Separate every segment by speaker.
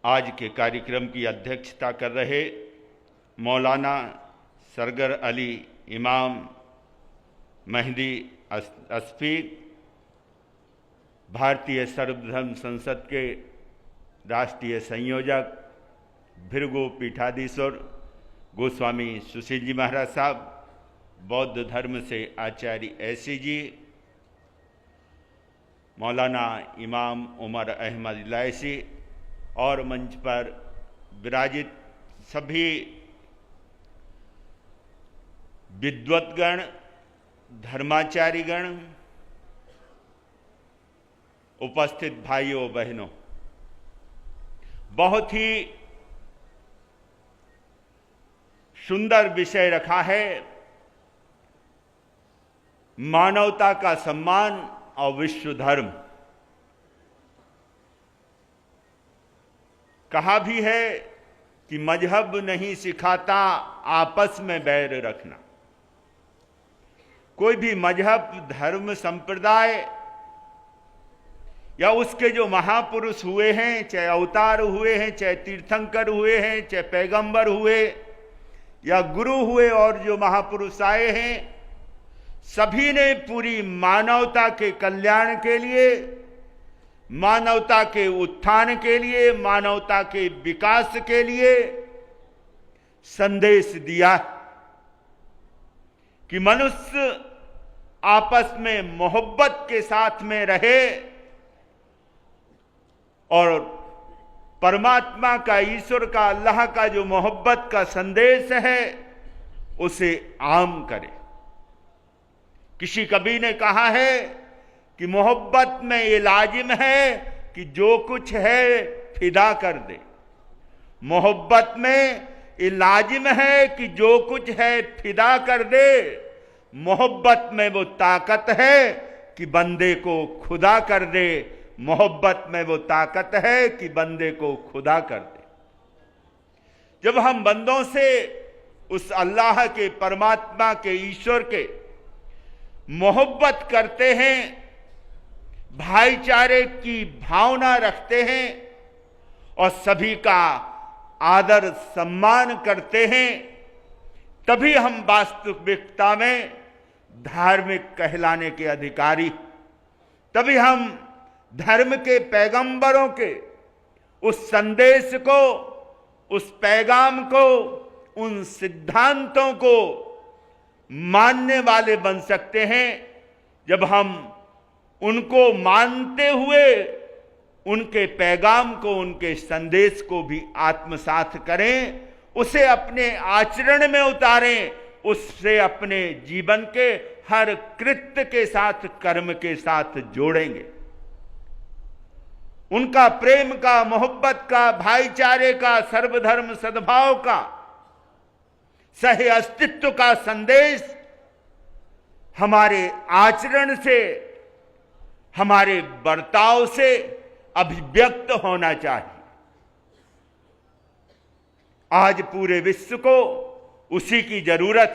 Speaker 1: आज के कार्यक्रम की अध्यक्षता कर रहे मौलाना सरगर अली इमाम मेहदी अस्फीक, भारतीय सर्वधर्म संसद के राष्ट्रीय संयोजक भृगु पीठाधीश्वर गोस्वामी सुशील जी महाराज साहब, बौद्ध धर्म से आचार्य ऐसी जी, मौलाना इमाम उमर अहमद इलायसी और मंच पर विराजित सभी विद्वत्गण, धर्माचार्यगण, उपस्थित भाइयों बहनों, बहुत ही सुंदर विषय रखा है, मानवता का सम्मान और विश्व धर्म। कहा भी है कि मजहब नहीं सिखाता आपस में बैर रखना। कोई भी मजहब, धर्म, संप्रदाय या उसके जो महापुरुष हुए हैं, चाहे अवतार हुए हैं, चाहे तीर्थंकर हुए हैं, चाहे पैगंबर हुए या गुरु हुए, और जो महापुरुष आए हैं, सभी ने पूरी मानवता के कल्याण के लिए, मानवता के उत्थान के लिए, मानवता के विकास के लिए संदेश दिया कि मनुष्य आपस में मोहब्बत के साथ में रहे और परमात्मा का, ईश्वर का, अल्लाह का जो मोहब्बत का संदेश है उसे आम करे। किसी कवि ने कहा है कि मोहब्बत में ये लाजिम है कि जो कुछ है फिदा कर दे। मोहब्बत में ये लाजिम है कि जो कुछ है फिदा कर दे। मोहब्बत में वो ताकत है कि बंदे को खुदा कर दे। मोहब्बत में वो ताकत है कि बंदे को खुदा कर दे। जब हम बंदों से, उस अल्लाह के, परमात्मा के, ईश्वर के मोहब्बत करते हैं, भाईचारे की भावना रखते हैं और सभी का आदर सम्मान करते हैं, तभी हम वास्तविकता में धार्मिक कहलाने के अधिकारी, तभी हम धर्म के पैगंबरों के उस संदेश को, उस पैगाम को, उन सिद्धांतों को मानने वाले बन सकते हैं। जब हम उनको मानते हुए उनके पैगाम को, उनके संदेश को भी आत्मसात करें, उसे अपने आचरण में उतारें, उससे अपने जीवन के हर कृत्य के साथ, कर्म के साथ जोड़ेंगे। उनका प्रेम का, मोहब्बत का, भाईचारे का, सर्वधर्म सद्भाव का, सह अस्तित्व का संदेश हमारे आचरण से, हमारे बर्ताव से अभिव्यक्त होना चाहिए। आज पूरे विश्व को उसी की जरूरत,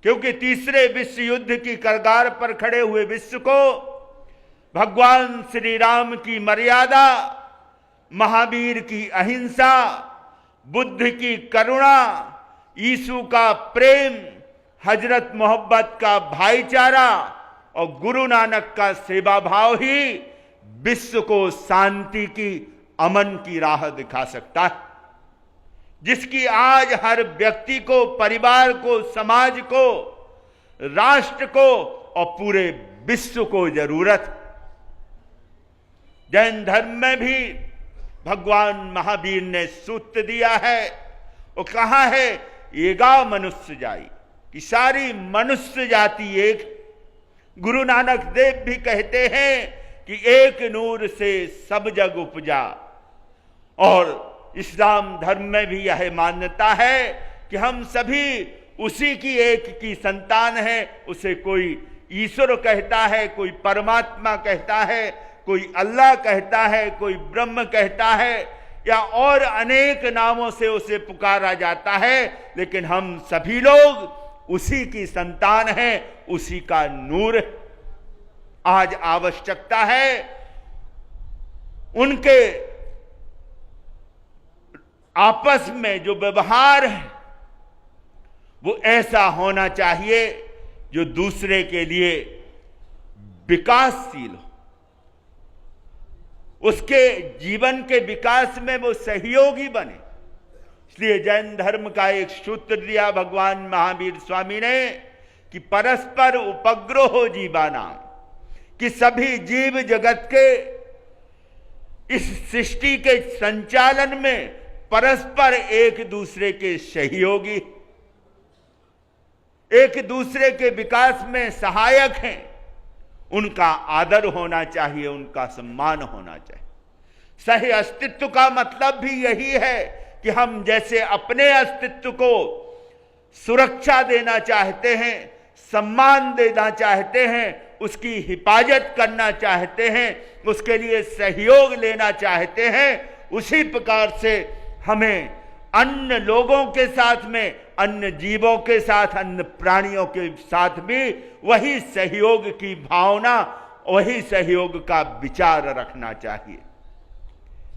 Speaker 1: क्योंकि तीसरे विश्व युद्ध की कगार पर खड़े हुए विश्व को भगवान श्री राम की मर्यादा, महावीर की अहिंसा, बुद्ध की करुणा, यीशु का प्रेम, हजरत मोहब्बत का भाईचारा और गुरु नानक का सेवा भाव ही विश्व को शांति की, अमन की राह दिखा सकता है, जिसकी आज हर व्यक्ति को, परिवार को, समाज को, राष्ट्र को और पूरे विश्व को जरूरत। जैन धर्म में भी भगवान महावीर ने सूत्र दिया है, वो कहा है एगा मनुष्य जाई, कि सारी मनुष्य जाति एक। गुरु नानक देव भी कहते हैं कि एक नूर से सब जग उपजा। और इस्लाम धर्म में भी यह मान्यता है कि हम सभी उसी की एक की संतान है। उसे कोई ईश्वर कहता है, कोई परमात्मा कहता है, कोई अल्लाह कहता है, कोई ब्रह्म कहता है, या और अनेक नामों से उसे पुकारा जाता है, लेकिन हम सभी लोग उसी की संतान हैं, उसी का नूर। आज आवश्यकता है उनके आपस में जो व्यवहार है वो ऐसा होना चाहिए जो दूसरे के लिए विकासशील हो, उसके जीवन के विकास में वो सहयोगी बने। इसलिए जैन धर्म का एक सूत्र दिया भगवान महावीर स्वामी ने कि परस्पर उपग्रहो जीवाना, कि सभी जीव जगत के इस सृष्टि के संचालन में परस्पर एक दूसरे के सहयोगी, एक दूसरे के विकास में सहायक हैं। उनका आदर होना चाहिए, उनका सम्मान होना चाहिए। सही अस्तित्व का मतलब भी यही है कि हम जैसे अपने अस्तित्व को सुरक्षा देना चाहते हैं, सम्मान देना चाहते हैं, उसकी हिफाजत करना चाहते हैं, उसके लिए सहयोग लेना चाहते हैं, उसी प्रकार से हमें अन्य लोगों के साथ में, अन्य जीवों के साथ, अन्य प्राणियों के साथ भी वही सहयोग की भावना, वही सहयोग का विचार रखना चाहिए।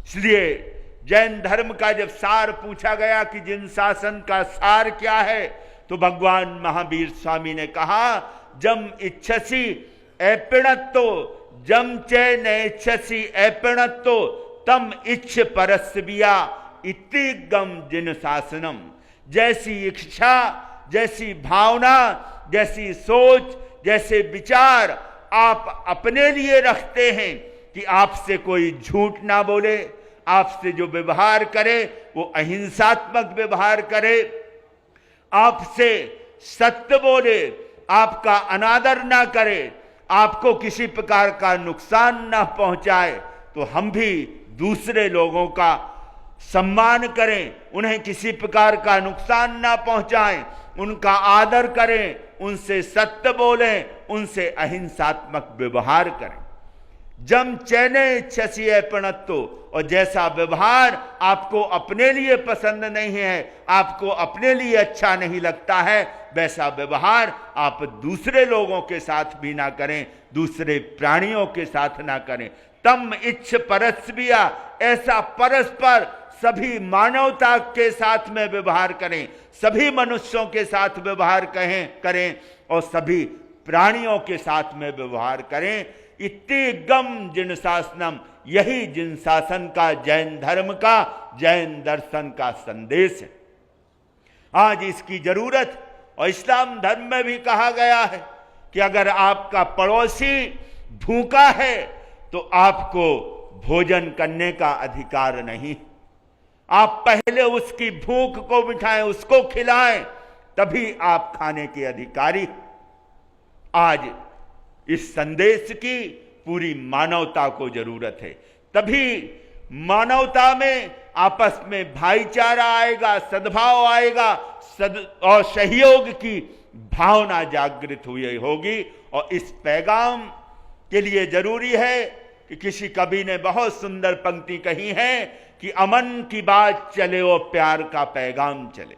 Speaker 1: इसलिए जैन धर्म का जब सार पूछा गया कि जिन शासन का सार क्या है, तो भगवान महावीर स्वामी ने कहा, जम इच्छसी ऐपिणत्तो जम चय नैच्छसी ऐपिणत्तो तम इच्छ परस्विया इति गम जिन शासनम। जैसी इच्छा, जैसी भावना, जैसी सोच, जैसे विचार आप अपने लिए रखते हैं कि आपसे कोई झूठ ना बोले, आपसे जो व्यवहार करे वो अहिंसात्मक व्यवहार करे, आपसे सत्य बोले, आपका अनादर ना करे, आपको किसी प्रकार का नुकसान ना पहुंचाए, तो हम भी दूसरे लोगों का सम्मान करें, उन्हें किसी प्रकार का नुकसान ना पहुंचाएं, उनका आदर करें, उनसे सत्य बोलें, उनसे अहिंसात्मक व्यवहार करें। जम चैने छसी ऐपणत्तो, और जैसा व्यवहार आपको अपने लिए पसंद नहीं है, आपको अपने लिए अच्छा नहीं लगता है, वैसा व्यवहार आप दूसरे लोगों के साथ भी ना करें, दूसरे प्राणियों के साथ ना करें। तम इच्छ परस्विया, ऐसा परस्पर सभी मानवता के साथ में व्यवहार करें, सभी मनुष्यों के साथ व्यवहार करें और सभी प्राणियों के साथ में व्यवहार करें। इति गम जिन शासनम, यही जिन शासन का, जैन धर्म का, जैन दर्शन का संदेश है। आज इसकी जरूरत, और इस्लाम धर्म में भी कहा गया है कि अगर आपका पड़ोसी भूखा है तो आपको भोजन करने का अधिकार नहीं। आप पहले उसकी भूख को मिटाएं, उसको खिलाएं, तभी आप खाने के अधिकारी। आज इस संदेश की पूरी मानवता को जरूरत है, तभी मानवता में आपस में भाईचारा आएगा, सद्भाव आएगा, और सहयोग की भावना जागृत हुई होगी। और इस पैगाम के लिए जरूरी है कि किसी कवि ने बहुत सुंदर पंक्ति कही है कि अमन की बात चले और प्यार का पैगाम चले।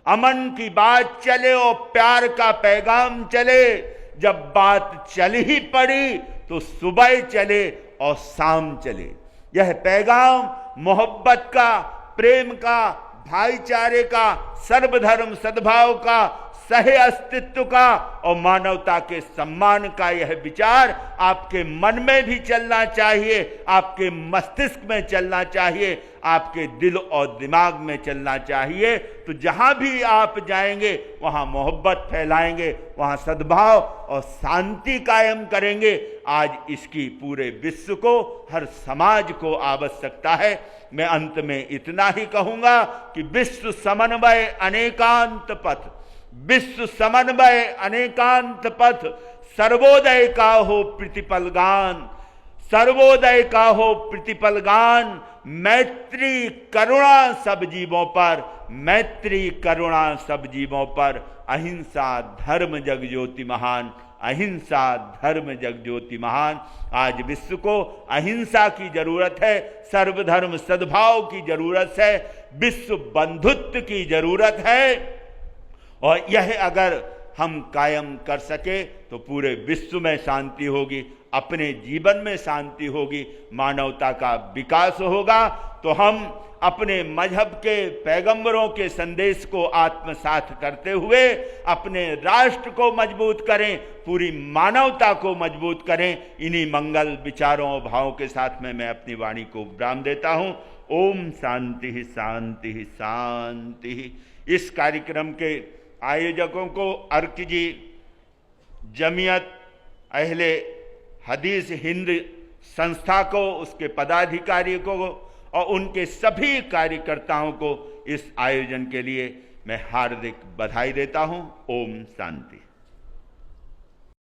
Speaker 1: अमन की बात चले और प्यार का पैगाम चले। जब बात चल ही पड़ी तो सुबह चले और शाम चले। यह पैगाम मोहब्बत का, प्रेम का, भाईचारे का, सर्वधर्म सद्भाव का, सह अस्तित्व का और मानवता के सम्मान का यह विचार आपके मन में भी चलना चाहिए, आपके मस्तिष्क में चलना चाहिए, आपके दिल और दिमाग में चलना चाहिए। तो जहां भी आप जाएंगे वहां मोहब्बत फैलाएंगे, वहां सद्भाव और शांति कायम करेंगे। आज इसकी पूरे विश्व को, हर समाज को आवश्यकता है। मैं अंत में इतना ही कहूंगा कि विश्व समन्वय अनेकांत पथ, विश्व समन्वय अनेकांत पथ, सर्वोदय का हो प्रतिपल गान। सर्वोदय का हो प्रतिपल गान, मैत्री करुणा सब जीवों पर, मैत्री करुणा सब जीवों पर, अहिंसा धर्म जग ज्योति महान, अहिंसा धर्म जग ज्योति महान। आज विश्व को अहिंसा की जरूरत है, सर्वधर्म सद्भाव की जरूरत है, विश्व बंधुत्व की जरूरत है, और यह अगर हम कायम कर सके तो पूरे विश्व में शांति होगी, अपने जीवन में शांति होगी, मानवता का विकास होगा। तो हम अपने मजहब के पैगंबरों के संदेश को आत्मसात करते हुए अपने राष्ट्र को मजबूत करें, पूरी मानवता को मजबूत करें। इन्हीं मंगल विचारों और भावों के साथ में मैं अपनी वाणी को विराम देता हूं। ओम शांति शांति शांति। इस कार्यक्रम के आयोजकों को अर्क जी, जमियत अहले हदीस हिंद संस्था को, उसके पदाधिकारियों को और उनके सभी कार्यकर्ताओं को इस आयोजन के लिए मैं हार्दिक बधाई देता हूं। ओम शांति।